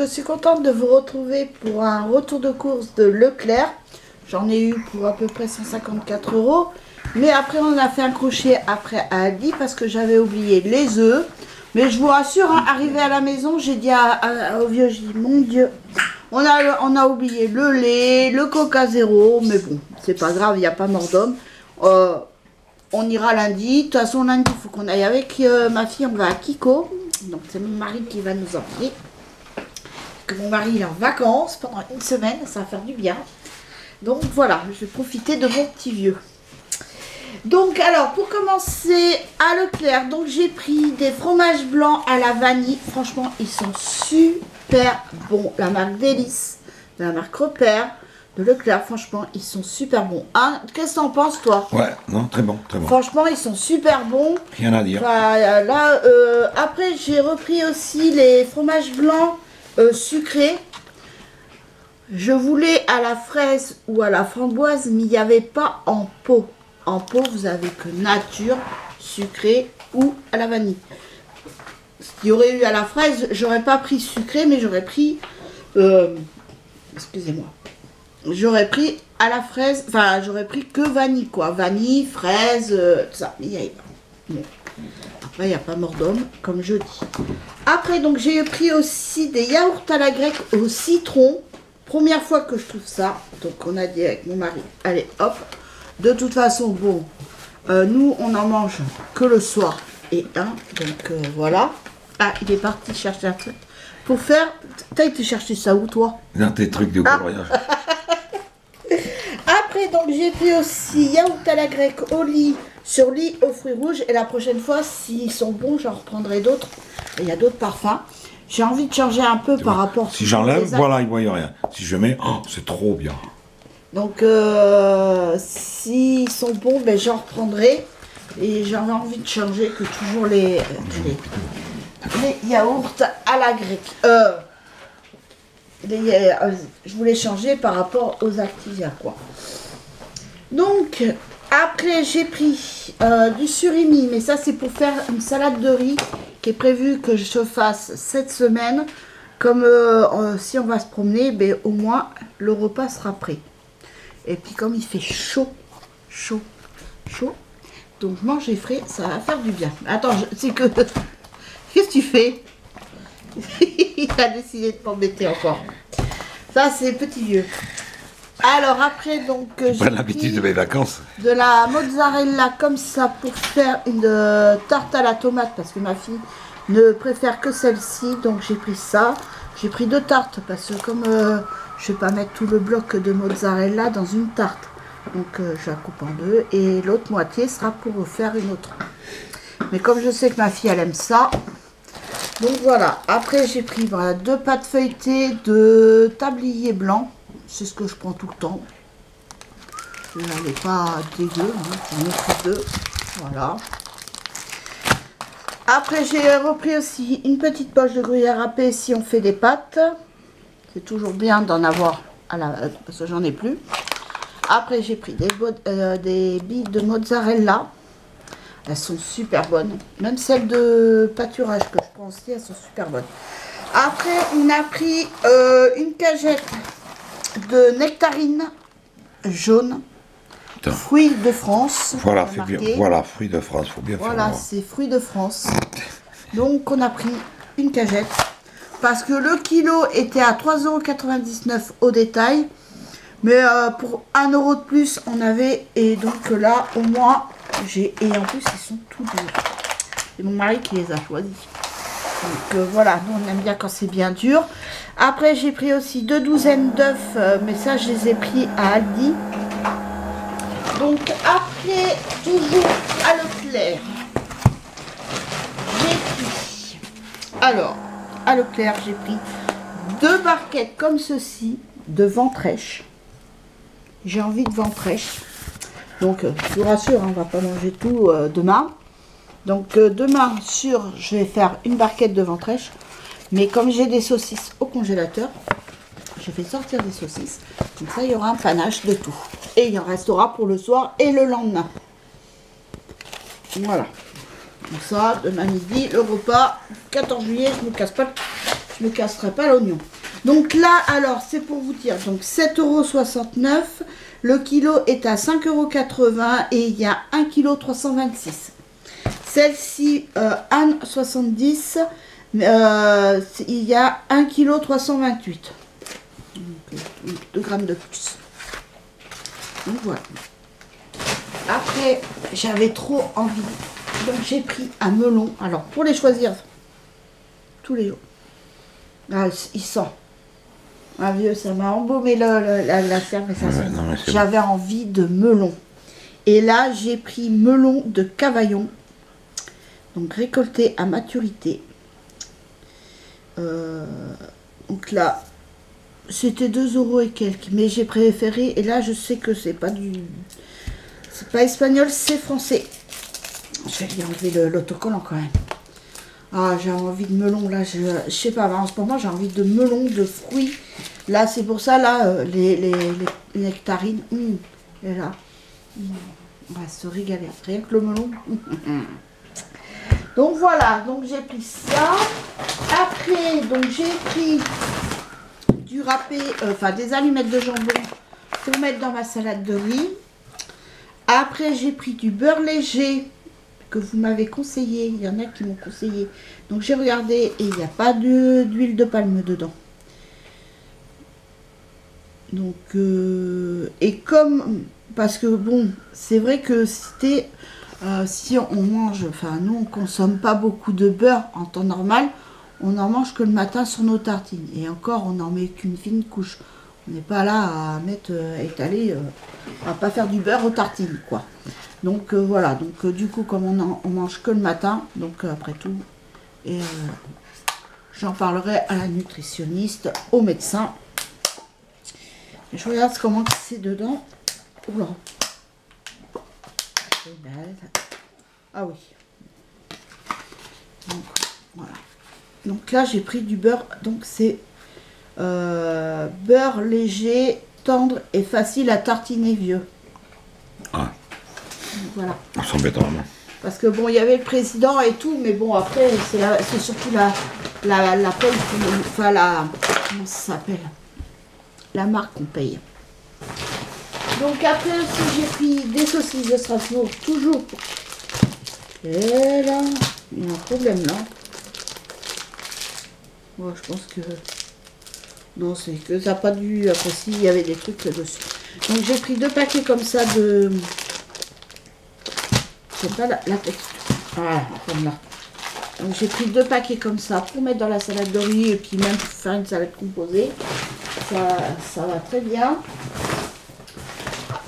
je suis contente de vous retrouver pour un retour de course de Leclerc. J'en ai eu pour à peu près 154 €. Mais après, on a fait un crochet après à Aldi parce que j'avais oublié les œufs. Mais je vous rassure, hein, arrivé à la maison, j'ai dit au vieux, j'ai dit, mon Dieu, on a oublié le lait, le Coca Zéro. Mais bon, c'est pas grave, il n'y a pas mort d'homme. On ira lundi. De toute façon, lundi, il faut qu'on aille avec ma fille. On va à Kiko. Donc, c'est mon mari qui va nous emmener. Que mon mari il est en vacances pendant une semaine. Ça va faire du bien. Donc, voilà. Je vais profiter de mon petit vieux. Donc, alors, pour commencer, à Leclerc, donc j'ai pris des fromages blancs à la vanille. Franchement, ils sont super bons. La marque Délice, la marque Repère de Leclerc, franchement, ils sont super bons. Hein, qu'est-ce que t'en penses, toi? Ouais, non, très bon, très bon. Franchement, ils sont super bons. Rien à dire. Enfin, là, après, j'ai repris aussi les fromages blancs sucrés. Je voulais à la fraise ou à la framboise, mais il n'y avait pas en pot. En pot, vous avez que nature, sucré ou à la vanille. Ce qu'il y aurait eu à la fraise, j'aurais pas pris sucré, mais j'aurais pris... excusez-moi. J'aurais pris à la fraise, enfin, j'aurais pris que vanille, quoi. Vanille, fraise, tout ça. Mais il n'y avait pas. Bon. Après, il n'y a pas mort d'homme, comme je dis. Après, donc, j'ai pris aussi des yaourts à la grecque au citron. Première fois que je trouve ça. Donc, on a dit avec mon mari, allez, hop. De toute façon, bon, nous, on en mange que le soir et un. Donc, voilà. Ah, il est parti chercher un truc. Pour faire... T'as été chercher ça où, toi? Dans tes trucs de coloriage. Après, donc, j'ai pris aussi yaourt à la grecque au lit, sur lit aux fruits rouges. Et la prochaine fois, s'ils sont bons, j'en reprendrai d'autres. Il y a d'autres parfums. J'ai envie de changer un peu par rapport... Si j'enlève, voilà, il ne voit rien. Si je mets, oh, c'est trop bien. Donc, s'ils sont bons, ben, j'en reprendrai. Et j'avais envie de changer que toujours les yaourts à la grecque. Je voulais changer par rapport aux Activia, quoi. Donc, après, j'ai pris du surimi. Mais ça, c'est pour faire une salade de riz qui est prévue que je fasse cette semaine. Comme si on va se promener, ben, au moins, le repas sera prêt. Et puis comme il fait chaud, chaud, chaud, donc manger frais, ça va faire du bien. Attends, c'est que... Qu'est-ce que tu fais? Il a décidé de m'embêter encore. Ça, c'est petit vieux. Alors après, donc... J'ai l'habitude de mes vacances. De la mozzarella comme ça pour faire une tarte à la tomate, parce que ma fille ne préfère que celle-ci, donc j'ai pris ça. J'ai pris 2 tartes, parce que comme... je ne vais pas mettre tout le bloc de mozzarella dans une tarte. Donc je la coupe en 2 et l'autre moitié sera pour faire une autre. Mais comme je sais que ma fille elle aime ça. Donc voilà. Après j'ai pris voilà, 2 pâtes feuilletées de tablier blanc. C'est ce que je prends tout le temps. Elle n'est pas dégueu. Hein. J'en ai pris 2. Voilà. Après j'ai repris aussi une petite poche de gruyère râpée si on fait des pâtes. C'est toujours bien d'en avoir parce que j'en ai plus. Après, j'ai pris des billes de mozzarella. Elles sont super bonnes. Même celles de pâturage que je prends aussi, elles sont super bonnes. Après, on a pris une cagette de nectarines jaunes. Fruits de France. Voilà, bien. Voilà, fruits de France. Faut bien voilà, c'est fruits de France. Donc, on a pris une cagette. Parce que le kilo était à 3,99 € au détail. Mais pour 1 € de plus, on avait. Et donc là, au moins, j'ai. Et en plus, ils sont tout durs. C'est mon mari qui les a choisis. Donc voilà, nous on aime bien quand c'est bien dur. Après, j'ai pris aussi 2 douzaines d'œufs. Mais ça, je les ai pris à Aldi. Donc après, toujours à Leclerc. J'ai pris. Alors. À Leclerc, j'ai pris 2 barquettes comme ceci de ventrèche. J'ai envie de ventrèche. Donc, je vous rassure, on ne va pas manger tout demain. Donc, demain, je vais faire une barquette de ventrèche. Mais comme j'ai des saucisses au congélateur, je vais sortir des saucisses. Comme ça, il y aura un panache de tout. Et il en restera pour le soir et le lendemain. Voilà. Donc ça, demain midi, le repas, 14 juillet, je me casserai pas l'oignon. Donc là, alors, c'est pour vous dire, donc 7,69 €, le kilo est à 5,80 € et il y a 1,326 kg. Celle-ci, 1,70 €, il y a 1,328 kg. Donc, 2 grammes de plus. Donc voilà. Après, j'avais trop envie. Donc j'ai pris un melon. Alors, pour les choisir tous les jours. Ah, il sent. Ah vieux, ça m'a embaumé la serre, mais ça sent. J'avais envie de melon. Et là, j'ai pris melon de Cavaillon. Donc récolté à maturité. Donc là, c'était 2 € et quelques. Mais j'ai préféré. Et là, je sais que c'est pas du... C'est pas espagnol, c'est français. Je vais lui enlever l'autocollant quand même. Ah, j'ai envie de melon, là, je sais pas, en ce moment, j'ai envie de melon, de fruits. Là, c'est pour ça, là, les nectarines, et là, on va se régaler. Rien que le melon. Donc voilà, donc j'ai pris ça. Après, donc j'ai pris du râpé, enfin des allumettes de jambon pour mettre dans ma salade de riz. Après, j'ai pris du beurre léger que vous m'avez conseillé. Il y en a qui m'ont conseillé. Donc, j'ai regardé et il n'y a pas d'huile de palme dedans. Donc, et comme... Parce que, bon, c'est vrai que c'était... si on mange... Enfin, nous, on consomme pas beaucoup de beurre en temps normal. On n'en mange que le matin sur nos tartines. Et encore, on n'en met qu'une fine couche. On n'est pas là à mettre, étaler, à pas faire du beurre aux tartines, quoi. Donc voilà, donc du coup, comme on mange que le matin, donc après tout, et j'en parlerai à la nutritionniste, au médecin. Et je regarde comment c'est dedans. Oula. Ah oui. Donc voilà. Donc là, j'ai pris du beurre, donc c'est... beurre léger, tendre et facile à tartiner vieux. Ah. Voilà. Ça s'embête vraiment. Parce que bon, il y avait le président et tout, mais bon, après, c'est surtout la paye, enfin comment ça s'appelle? La marque qu'on paye. Donc après aussi, j'ai pris des saucisses de Strasbourg, toujours. Et là, il y a un problème là. Moi, je pense que... Non, c'est que ça n'a pas dû... Après, si, il y avait des trucs là-dessus. Donc, j'ai pris 2 paquets comme ça de... C'est pas la texture. Voilà, comme là. Donc, j'ai pris 2 paquets comme ça pour mettre dans la salade de riz et puis même pour faire une salade composée. Ça va très bien.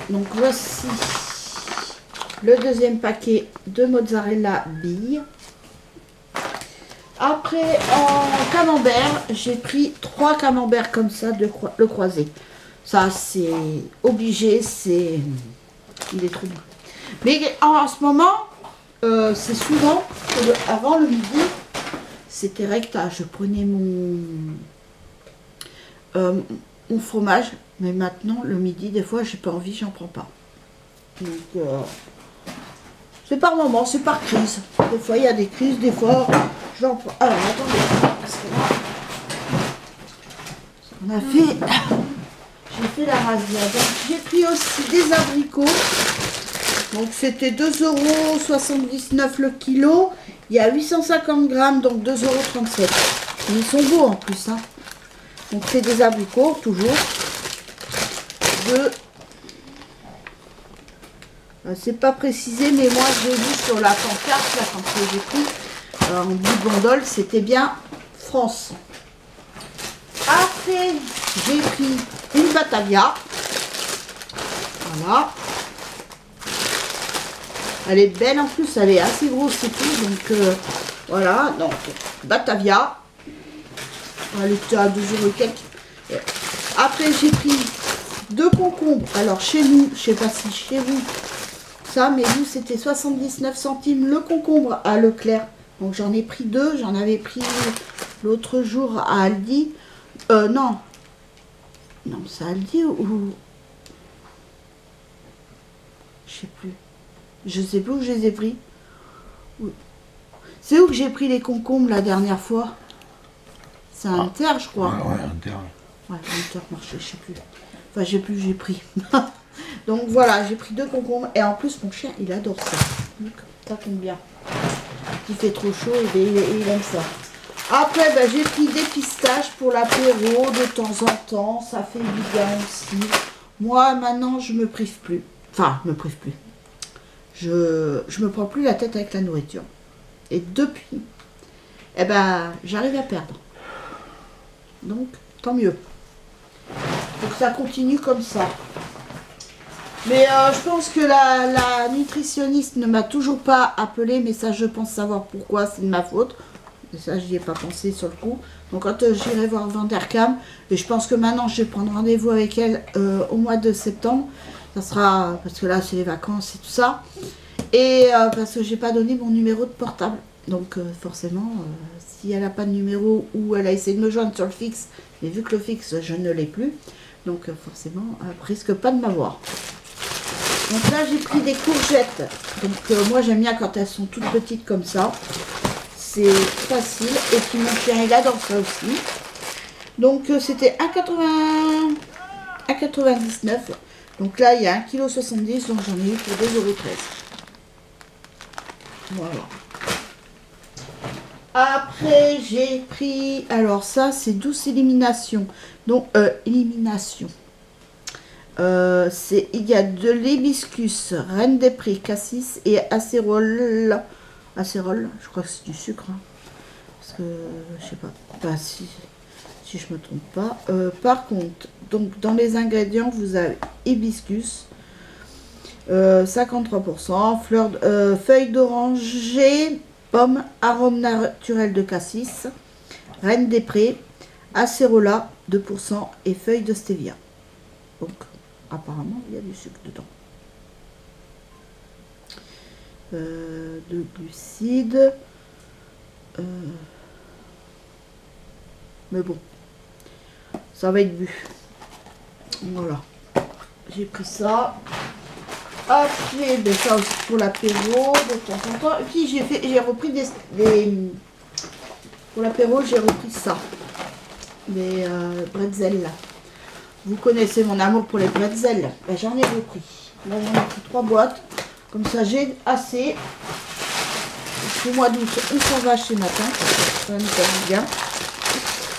Donc, voici le deuxième paquet de mozzarella bille. Après, en camembert, j'ai pris 3 camemberts comme ça, le croisé. Ça, c'est obligé, c'est... Il est trop bon. Mais en ce moment, c'est souvent, avant le midi, c'était recta. Je prenais mon fromage, mais maintenant, le midi, des fois, j'ai pas envie, j'en prends pas. Donc, c'est par moment, c'est par crise. Des fois, il y a des crises, des fois... Alors, attendez, parce que là, on a fait, j'ai fait la razzia. Donc, j'ai pris aussi des abricots. Donc, c'était 2,79 € le kilo. Il y a 850 grammes, donc 2,37 €. Ils sont beaux en plus, hein. Donc, c'est des abricots, toujours. C'est pas précisé, mais moi, j'ai vu sur la pancarte, là, quand j'ai pris... en bout de gondole, c'était bien France. Après, j'ai pris une Batavia. Voilà. Elle est belle en plus, elle est assez grosse et tout. Donc voilà, donc Batavia. Elle était à 2 € et quelques. Après, j'ai pris 2 concombres. Alors chez nous, je sais pas si chez vous, ça, mais nous c'était 79 centimes le concombre à Leclerc. Donc j'en ai pris 2, j'en avais pris l'autre jour à Aldi. Non. Non, c'est Aldi ou... Je sais plus. Je sais plus où je les ai pris. C'est où que j'ai pris les concombres la dernière fois? C'est un Inter, je crois. Ouais, Inter. Ouais, Intermarché, je sais plus. Enfin, j'ai pris. Donc voilà, j'ai pris 2 concombres. Et en plus, mon chien, il adore ça. Donc, ça tombe bien. Il fait trop chaud et il aime ça. Après, ben, j'ai pris des pistaches pour l'apéro de temps en temps. Ça fait du bien aussi. Moi, maintenant, je me prive plus. Enfin, je me prive plus. Je me prends plus la tête avec la nourriture. Et depuis, eh ben, j'arrive à perdre. Donc, tant mieux. Donc, ça continue comme ça. Mais je pense que la nutritionniste ne m'a toujours pas appelé, mais ça, je pense savoir pourquoi, c'est de ma faute. Et ça, j'y ai pas pensé sur le coup. Donc, quand j'irai voir Vanderkam, et je pense que maintenant, je vais prendre rendez-vous avec elle au mois de septembre. Ça sera, parce que là, c'est les vacances et tout ça. Et parce que j'ai pas donné mon numéro de portable. Donc, forcément, si elle n'a pas de numéro ou elle a essayé de me joindre sur le fixe, mais vu que le fixe, je ne l'ai plus. Donc, forcément, elle risque pas de m'avoir. Donc là, j'ai pris des courgettes. Donc moi, j'aime bien quand elles sont toutes petites comme ça. C'est facile. Et puis mon chien, il adore ça aussi. Donc c'était 1,99 €. Donc là, il y a 1,70 kg. Donc j'en ai eu pour 2,13 €. Voilà. Après, j'ai pris... Alors ça, c'est douce élimination. Donc, élimination. Il y a de l'hibiscus, reine des prés, cassis et acérole. Acérole, je crois que c'est du sucre. Hein. Parce que, je sais pas. Bah, si je me trompe pas. Par contre, donc dans les ingrédients, vous avez hibiscus, 53%, feuilles d'oranger, pomme, arôme naturel de cassis, reine des prés, acérola, 2% et feuilles de stevia. Donc, apparemment, il y a du sucre dedans. De glucides. Mais bon, ça va être bu. Voilà. J'ai pris ça. Après, ben ça aussi pour l'apéro, de temps en temps. Et puis j'ai repris des pour l'apéro, j'ai repris ça. Des bretzels là. Vous connaissez mon amour pour les bretzels. Ben, j'en ai repris. Là, j'en ai pris 3 boîtes. Comme ça, j'ai assez. Au mois d'août, on s'en va chez ma tante. Ça nous fait bien.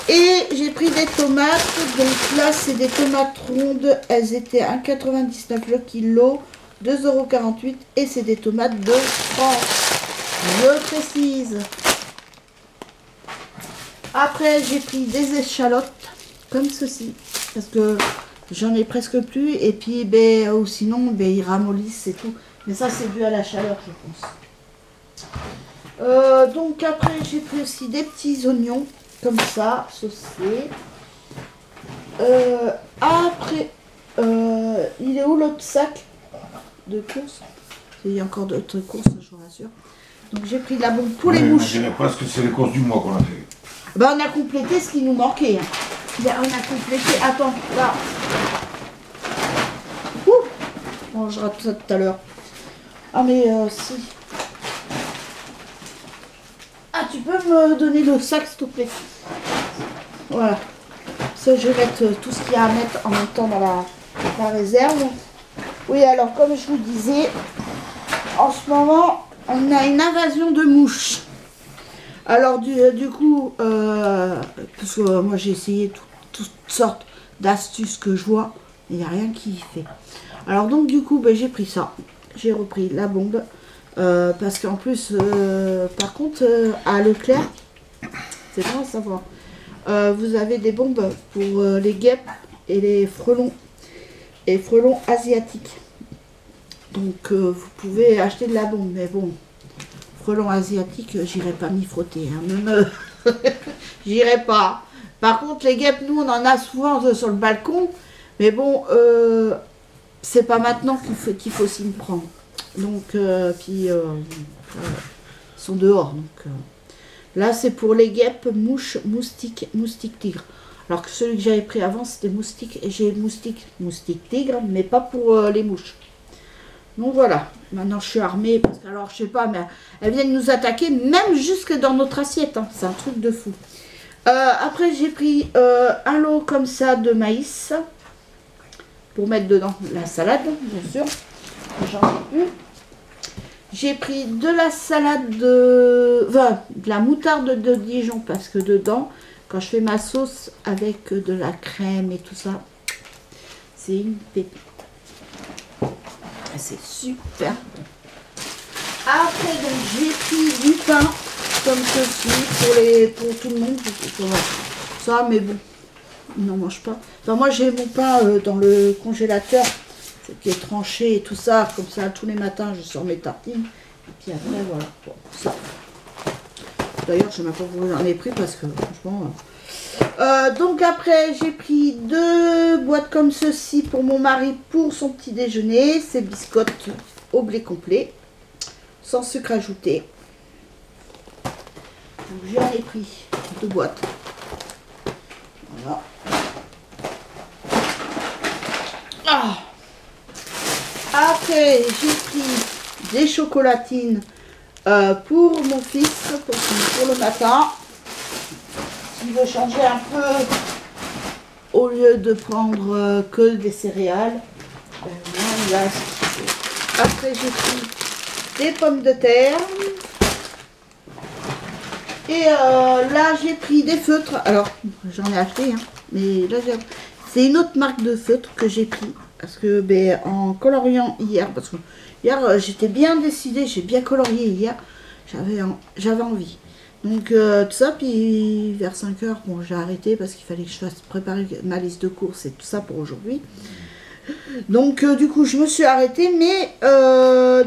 Et j'ai pris des tomates. Donc là, c'est des tomates rondes. Elles étaient 1,99 € le kilo. 2,48 €. Et c'est des tomates de France. Je précise. Après, j'ai pris des échalotes. Comme ceci. Parce que j'en ai presque plus. Et puis, ben, ou sinon, ben, ils ramollissent et tout. Mais ça, c'est dû à la chaleur, je pense. Donc, après, j'ai pris aussi des petits oignons. Comme ça, saucés. Après, il est où l'autre sac de courses? Il y a encore d'autres courses, je vous rassure. Donc, j'ai pris de la bombe pour les mouches. Je ne pas ce que c'est les courses du mois qu'on a fait. Ben, on a complété ce qui nous manquait. Hein. Ben, on a complété. Attends, là. Ouh, on mangera tout ça tout à l'heure. Ah, mais si. Ah, tu peux me donner le sac, s'il te plaît? Voilà. Ça, je vais mettre tout ce qu'il y a à mettre en même temps dans la réserve. Oui, alors, comme je vous disais, en ce moment, on a une invasion de mouches. Alors, du coup, parce que moi, j'ai essayé toutes sortes d'astuces que je vois, il n'y a rien qui y fait. Alors, donc, du coup, ben, j'ai pris ça. J'ai repris la bombe. Parce qu'en plus, par contre, à Leclerc, c'est bon à savoir, vous avez des bombes pour les guêpes et les frelons asiatiques. Donc, vous pouvez acheter de la bombe, mais bon, frelons asiatiques, j'irai pas m'y frotter. Hein, même, j'irai pas. Par contre, les guêpes, nous, on en a souvent sur le balcon, mais bon, c'est pas maintenant qu'il faut s'y prendre. Donc, puis, ils sont dehors. Donc, là, c'est pour les guêpes, mouches, moustiques tigres. Alors que celui que j'avais pris avant, c'était moustique. Et j'ai moustique tigre, mais pas pour les mouches. Donc, voilà. Maintenant, je suis armée. Parce que, alors, je sais pas, mais elles viennent nous attaquer, même jusque dans notre assiette. Hein. C'est un truc de fou. Après j'ai pris un lot comme ça de maïs pour mettre dedans la salade, bien sûr. J'en ai plus. J'ai pris de la salade de la moutarde de Dijon parce que dedans, quand je fais ma sauce avec de la crème et tout ça, c'est une pépite. C'est super bon. Après, donc j'ai pris du pain comme ceci pour tout le monde. Ça, mais bon, ils n'en mangent pas. Enfin, moi, j'ai mon pain dans le congélateur, qui est tranché et tout ça. Comme ça, tous les matins, je sors mes tartines. Et puis après, voilà. Bon, ça. D'ailleurs, je ne sais même pas pourquoi j'en ai pris parce que, franchement... donc après, j'ai pris 2 boîtes comme ceci pour mon mari pour son petit déjeuner. C'est biscottes au blé complet, sans sucre ajouté. Donc j'en ai pris 2 boîtes. Voilà. Ah. Après, j'ai pris des chocolatines pour mon fils, pour le matin. S'il veut changer un peu, au lieu de prendre que des céréales. Voilà. Après, j'ai pris des pommes de terre. Et là, j'ai pris des feutres. Alors, j'en ai acheté, hein, mais là, c'est une autre marque de feutres que j'ai pris. Parce que, ben, en coloriant hier, parce que hier, j'étais bien décidée, j'ai bien colorié hier. J'avais envie. Donc, tout ça, puis vers 5 h, bon, j'ai arrêté parce qu'il fallait que je fasse préparer ma liste de courses et tout ça pour aujourd'hui. Donc, du coup, je me suis arrêtée. Mais,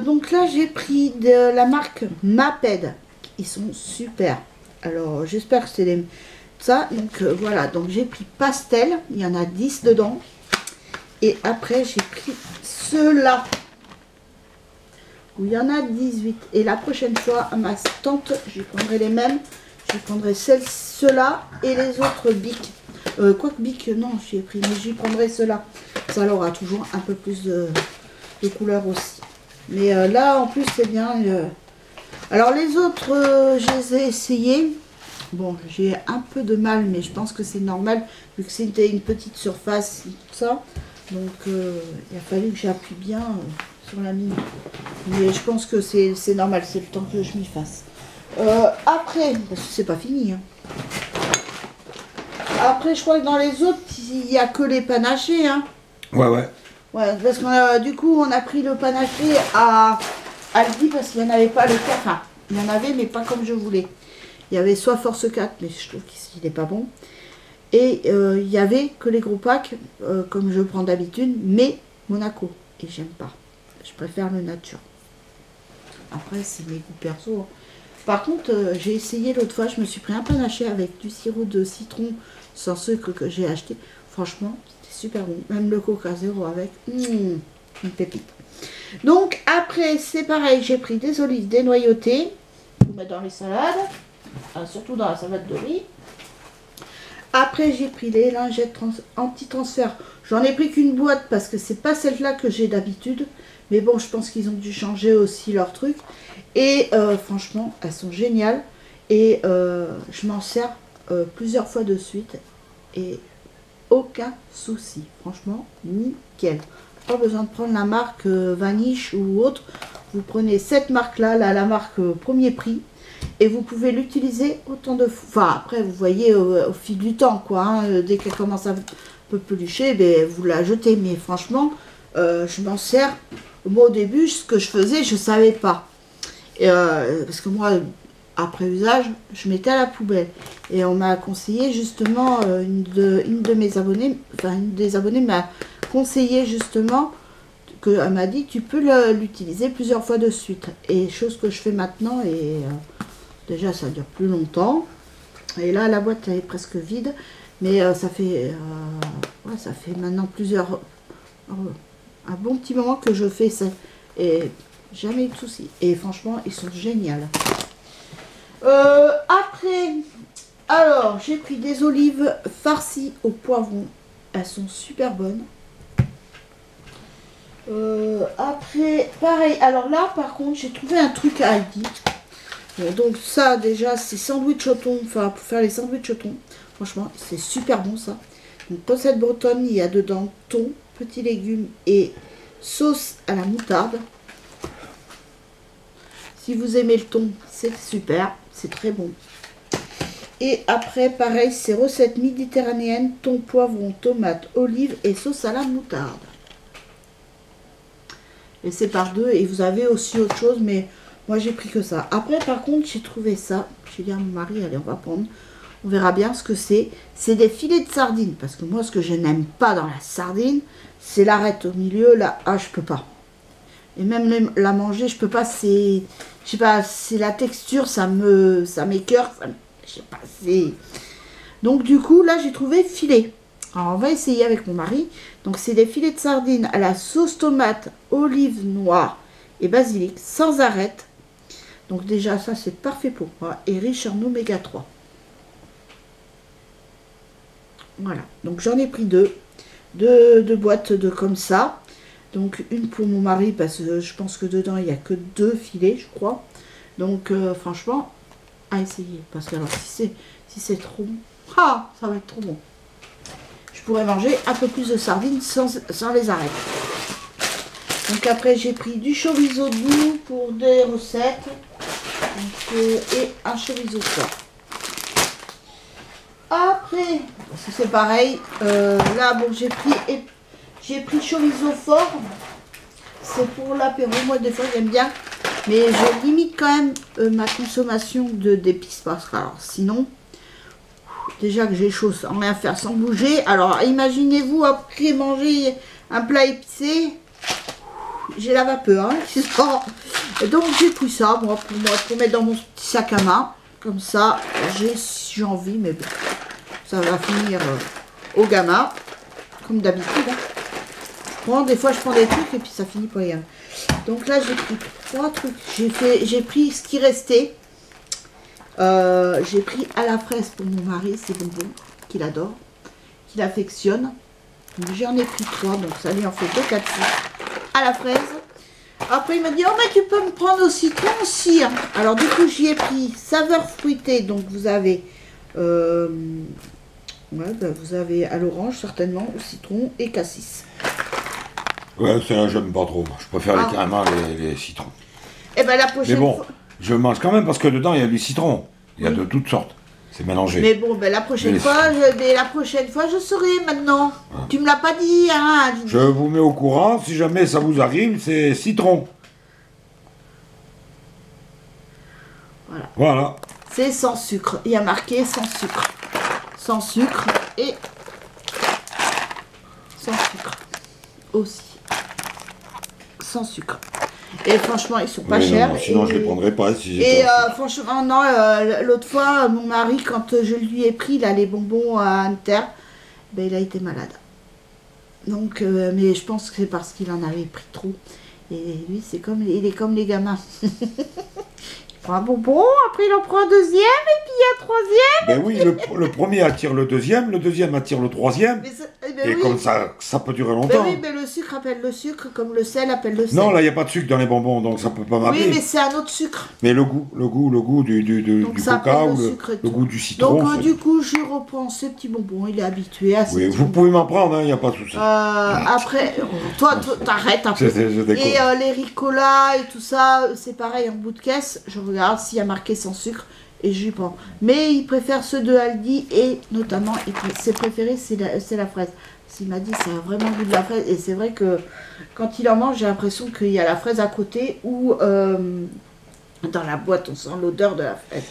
donc là, j'ai pris de la marque Maped. Ils sont super. Alors, j'espère que c'est ça. Donc, voilà. Donc, j'ai pris pastel. Il y en a 10 dedans. Et après, j'ai pris ceux-là. Où il y en a 18. Et la prochaine fois, à ma tante, je prendrai les mêmes. Je prendrai ceux-là et les autres bics. Quoique bic, non, j'y ai pris. Mais j'y prendrai ceux-là. Ça aura toujours un peu plus de couleur aussi. Mais là, en plus, c'est bien. Alors, les autres, je les ai essayés. Bon, j'ai un peu de mal, mais je pense que c'est normal. Vu que c'était une petite surface, tout ça. Donc, il a fallu que j'appuie bien sur la mine. Mais je pense que c'est normal, c'est le temps que je m'y fasse. Après, parce que c'est pas fini. Hein. Après, je crois que dans les autres, il n'y a que les panachés. Hein. Ouais. Ouais, parce que du coup, on a pris le panaché à Aldi parce qu'il n'y en avait pas le 4. Enfin, il y en avait, mais pas comme je voulais. Il y avait soit Force 4, mais je trouve qu'il n'est pas bon. Et il y avait que les gros packs, comme je prends d'habitude, mais Monaco. Et j'aime pas. Je préfère le nature. Après, c'est mes goûts perso. Par contre, j'ai essayé l'autre fois, je me suis pris un panaché avec du sirop de citron sans sucre que j'ai acheté. Franchement, c'était super bon. Même le Coca Zéro avec, une pépite. Donc, après, c'est pareil, j'ai pris des olives dénoyautées pour mettre dans les salades, surtout dans la salade de riz. Après, j'ai pris les lingettes anti-transfert. J'en ai pris qu'une boîte parce que c'est pas celle-là que j'ai d'habitude. Mais bon, je pense qu'ils ont dû changer aussi leur truc. Et franchement, elles sont géniales. Et je m'en sers plusieurs fois de suite. Et aucun souci. Franchement, nickel. Pas besoin de prendre la marque Vanish ou autre. Vous prenez cette marque-là, la marque premier prix. Et vous pouvez l'utiliser autant de fois. Enfin, après, vous voyez au fil du temps, quoi. Hein, dès qu'elle commence à un peu pelucher, ben, vous la jetez. Mais franchement, je m'en sers. Moi, au début, ce que je faisais, je ne savais pas. Parce que moi, après usage, je mettais à la poubelle. Et on m'a conseillé justement, une de mes abonnées, enfin, une des abonnées m'a conseillé justement, elle m'a dit, tu peux l'utiliser plusieurs fois de suite. Et chose que je fais maintenant, et déjà, ça dure plus longtemps. Et là, la boîte, elle est presque vide. Mais ça fait maintenant un bon petit moment que je fais ça. Et jamais eu de soucis. Et franchement, ils sont géniaux. Après, alors, j'ai pris des olives farcies au poivron. Elles sont super bonnes. Après, pareil. Alors là, par contre, j'ai trouvé un truc à Aldi. Bon, donc ça déjà c'est sandwich au thon, enfin pour faire les sandwichs au thon. Franchement c'est super bon ça. Donc recette bretonne, il y a dedans thon, petits légumes et sauce à la moutarde. Si vous aimez le thon, c'est super, c'est très bon. Et après, pareil, c'est recette méditerranéenne, thon, poivron, tomate, olive et sauce à la moutarde. Et c'est par deux. Et vous avez aussi autre chose, mais moi j'ai pris que ça. Après, par contre, j'ai trouvé ça. J'ai dit à mon mari, allez, on va prendre. On verra bien ce que c'est. C'est des filets de sardines. Parce que moi, ce que je n'aime pas dans la sardine, c'est l'arête au milieu. Là, ah, je peux pas. Et même la manger, je peux pas. C'est, je sais pas, c'est la texture, ça m'écoeure. Je sais pas, c'est... Donc du coup, là, j'ai trouvé filet. Alors, on va essayer avec mon mari. Donc, c'est des filets de sardines à la sauce tomate, olive noire et basilic, sans arête. Donc déjà, ça, c'est parfait pour moi. Et riche en oméga 3. Voilà. Donc, j'en ai pris deux boîtes de comme ça. Donc, une pour mon mari, parce que je pense que dedans, il n'y a que 2 filets, je crois. Donc, franchement... à essayer, parce que alors si c'est trop bon, ça va être trop bon. Je pourrais manger un peu plus de sardines sans les arrêter. Donc après j'ai pris du chorizo doux pour des recettes. Donc, et un chorizo fort. Après, c'est pareil, là bon j'ai pris chorizo fort. C'est pour l'apéro, moi des fois j'aime bien. Mais je limite quand même ma consommation d'épices parce que alors sinon, déjà que j'ai chaud sans rien faire, sans bouger. Alors imaginez-vous après manger un plat épicé, j'ai la vapeur. Hein, donc j'ai pris ça moi, pour mettre dans mon petit sac à main. Comme ça, j'ai envie, mais bon, ça va finir au gamin, comme d'habitude. Hein. Bon, des fois je prends des trucs et puis ça finit pas rien. Donc là j'ai pris 3 trucs. J'ai pris ce qui restait. J'ai pris à la fraise pour mon mari, c'est bonbons qu'il adore, qu'il affectionne. J'en ai pris 3, donc ça lui en fait 2, 4, 6 à la fraise. Après il m'a dit, oh mais tu peux me prendre au citron aussi. Hein. Alors du coup j'y ai pris saveur fruitée, donc vous avez vous avez à l'orange certainement, au citron et cassis. Ouais, celle-là, j'aime pas trop. Je préfère carrément les citrons. Et ben la prochaine mais bon, fois... je mange quand même parce que dedans, il y a du citron. Il y a de toutes sortes. C'est mélangé. Mais bon, ben la prochaine fois, je saurai maintenant. Ouais. Tu me l'as pas dit, hein. Je vous mets au courant. Si jamais ça vous arrive, c'est citron. Voilà. C'est sans sucre. Il y a marqué sans sucre. Sans sucre et sans sucre aussi. Sans sucre. Et franchement, ils sont pas chers. Non, sinon, je les prendrais pas. Si et franchement, non, l'autre fois, mon mari, quand je lui ai pris là, les bonbons à Inter, ben, il a été malade. Donc, mais je pense que c'est parce qu'il en avait pris trop. Et lui, il est comme les gamins. Il prend un bonbon, après il en prend un deuxième, et puis un troisième. Ben oui, le premier attire le deuxième attire le troisième. Et oui. Comme ça peut durer longtemps. Ben oui, mais le sucre appelle le sucre, comme le sel appelle le sel. Non, là, il n'y a pas de sucre dans les bonbons, donc ça peut pas marcher. Oui, mais c'est un autre sucre. Mais le goût du coca ou le goût du citron. Donc, du coup, je reprends ce petit bonbon, il est habitué à ça. Oui, vous pouvez m'en prendre, il n'y a pas de souci. Après, toi, t'arrêtes un peu. Et les Ricola et tout ça, c'est pareil, en bout de caisse, je regarde s'il y a marqué sans sucre. Et je lui prends. Mais il préfère ceux de Aldi et notamment, ses préférés, c'est la fraise. Il m'a dit, ça a vraiment goût de la fraise. Et c'est vrai que quand il en mange, j'ai l'impression qu'il y a la fraise à côté ou dans la boîte, on sent l'odeur de la fraise.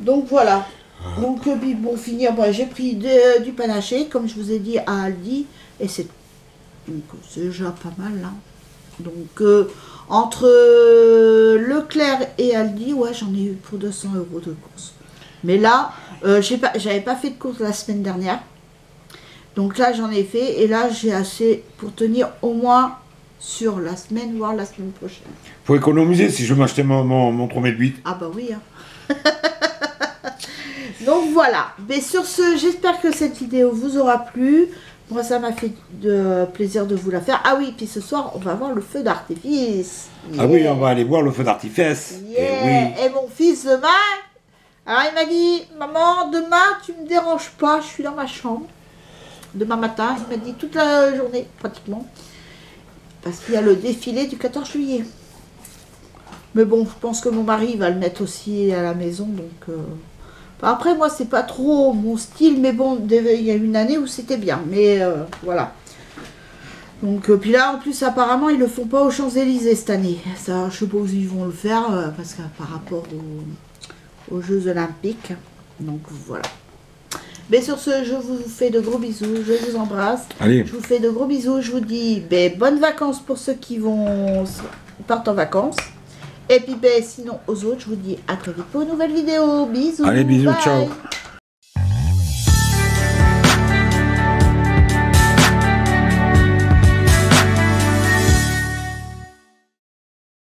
Donc voilà. Donc pour finir, j'ai pris du panaché, comme je vous ai dit, à Aldi. Et c'est déjà pas mal là. Donc entre Leclerc et Aldi, ouais, j'en ai eu pour 200 € de courses. Mais là, j'avais pas fait de courses la semaine dernière. Donc là, j'en ai fait. Et là, j'ai assez pour tenir au moins sur la semaine, voire la semaine prochaine. Faut économiser si je veux m'acheter mon 3008. Ah bah oui. Hein. Donc voilà. Mais sur ce, j'espère que cette vidéo vous aura plu. Moi, ça m'a fait de plaisir de vous la faire. Ah oui, puis ce soir, on va voir le feu d'artifice. Ah oui, on va aller voir le feu d'artifice. Et mon fils, demain, alors il m'a dit, maman, demain, tu me déranges pas, je suis dans ma chambre. Demain matin, il m'a dit toute la journée, pratiquement. Parce qu'il y a le défilé du 14 juillet. Mais bon, je pense que mon mari va le mettre aussi à la maison, donc... Après, moi, c'est pas trop mon style, mais bon, il y a une année où c'était bien. Mais voilà. Donc, puis là, en plus, apparemment, ils le font pas aux Champs-Élysées cette année. Ça, je sais pas où ils vont le faire, parce que par rapport aux Jeux Olympiques. Donc, voilà. Mais sur ce, je vous fais de gros bisous. Je vous embrasse. Allez. Je vous fais de gros bisous. Je vous dis bonnes vacances pour ceux qui partent en vacances. Et puis, sinon, aux autres, je vous dis à très vite pour une nouvelle vidéo. Bisous. Allez, bisous, bye. ciao.